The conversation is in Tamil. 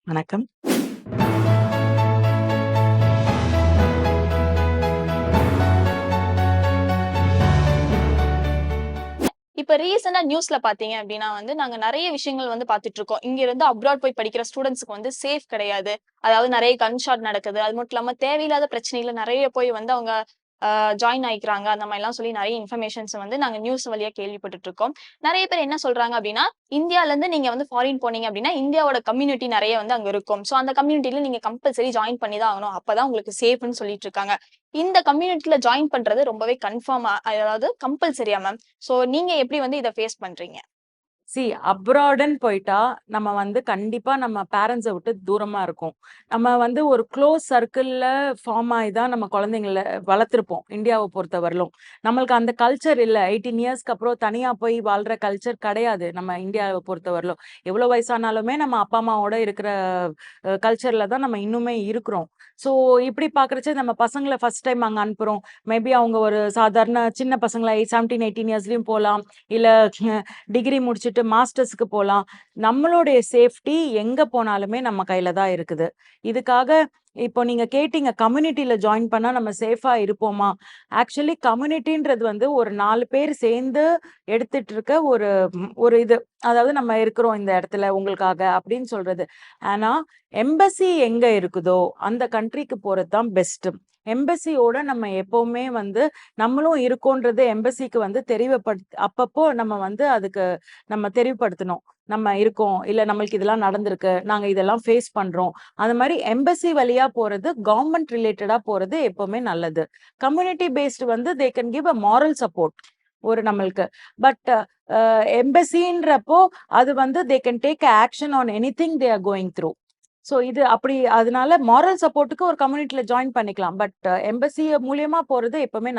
வணக்கம். இப்ப ரீசெண்டா நியூஸ்ல பார்த்தீங்க அப்டின்னா நாங்க நெறைய விஷயங்கள் பார்த்துட்டு இருக்கோம். இங்க இருந்து அப்ராட் போய் படிக்கிற ஸ்டூடண்ட்ஸ்க்கு சேஃப் கிடையாது. அதாவது நெறைய கன் ஷாட் நடக்குது. அது மட்டும் இல்லாம தேவையில்லாத பிரச்சனையில நெறைய போய் அவங்க ஜாயின் ஆயிக்கிறாங்க. அந்த மாரிலாம் சொல்லி நெறைய இன்ஃபர்மேஷன்ஸ் நாங்க நியூஸ் வழியா கேள்விப்பட்டுட்டு இருக்கோம். நெறைய பேர் என்ன சொல்றாங்க அப்டின்னா, இந்தியாலருந்து நீங்க ஃபாரின் போனீங்க அப்டின்னா, இந்தியாவோட கம்யூனிட்டி நெறைய அங்க இருக்கும். சோ அந்த கம்யூனிட்டில நீங்க கம்பல்சரி ஜாயின் பண்ணி தான் ஆகணும். அப்பதான் உங்களுக்கு சேஃப்ன்னு சொல்லிட்டு இருக்காங்க. இந்த கம்யூனிட்டில ஜாயின் பண்றது ரொம்பவே கன்ஃபார்மா அதாவது கம்பல்சரியா மேம்? சோ நீங்க எப்படி இத ஃபேஸ் பண்றீங்க? அப்ராடுன்னு போயிட்டா, நம்ம கண்டிப்பா நம்ம பேரண்ட்ஸ விட்டு தூரமா இருக்கோம். நம்ம ஒரு க்ளோஸ் சர்க்கிள்ல ஃபார்ம் ஆயி தான் நம்ம குழந்தைங்கள வளர்த்துருப்போம், இந்தியாவ பொறுத்தவரையிலும். நம்மளுக்கு அந்த கல்ச்சர் இல்ல. 18 இயர்ஸ்க்கு அப்புறம் தனியா போய் வாழ்ற கல்ச்சர் கிடையாது, நம்ம இந்தியாவ பொறுத்தவரையிலும். எவ்வளோ வயசானாலுமே நம்ம அப்பா, அம்மாவோட இருக்கிற கல்ச்சர்ல தான் நம்ம இன்னுமே இருக்கிறோம். ஸோ, இப்படி பார்க்குறச்ச நம்ம பசங்கள ஃபர்ஸ்ட் டைம் அங்க அனுப்புறோம். மேபி அவங்க ஒரு சாதாரண சின்ன பசங்களா 17, 18 இயர்ஸ்லயும் போலாம். இல்ல டிகிரி முடிச்சுட்டு மாஸ்டர்ஸ்க்கு போலாம். நம்மளுடைய சேஃப்டி எங்க போனாலுமே நம்ம கையில தான் இருக்குது. இதுக்காக இப்போ நீங்க கேட்டீங்க, கம்யூனிட்டில ஜாயின் பண்ணா நம்ம சேஃபா இருப்போமா? ஆக்சுவலி கம்யூனிட்டின்றது ஒரு 4 பேர் சேர்ந்து எடுத்துட்டு இருக்க ஒரு இது. அதாவது நம்ம இருக்கிறோம் இந்த இடத்துல உங்களுக்காக அப்படின்னு சொல்றது. ஆனா, எம்பசி எங்க இருக்குதோ அந்த கண்ட்ரிக்கு போறது தான் பெஸ்ட். எம்பசியோட நம்ம எப்பவுமே நம்மளும் இருக்கோன்றது எம்பசிக்கு அப்பப்போ நம்ம அதுக்கு நம்ம தெரிவுபடுத்தணும். நம்ம இருக்கோம், இல்ல நம்மளுக்கு இதெல்லாம் நடந்திருக்கு, நாங்க இதெல்லாம் ஃபேஸ் பண்றோம். அந்த மாரி எம்பசி வழியா போறது, கவர்ன்மெண்ட் ரிலேட்டடா போறது எப்பவுமே நல்லது. Community paste they can give a moral support ஒரு நம்மளுக்கு. பட் எம்பசின்றப்போ அது they can take action on anything they are going through. So இது அப்படி அதனால மாரல் சப்போர்ட்டுக்கு ஒரு கம்யூனிட்டில ஜாயின் பண்ணிக்கலாம். பட் எம்பசி மூலியமா போறது எப்பவுமே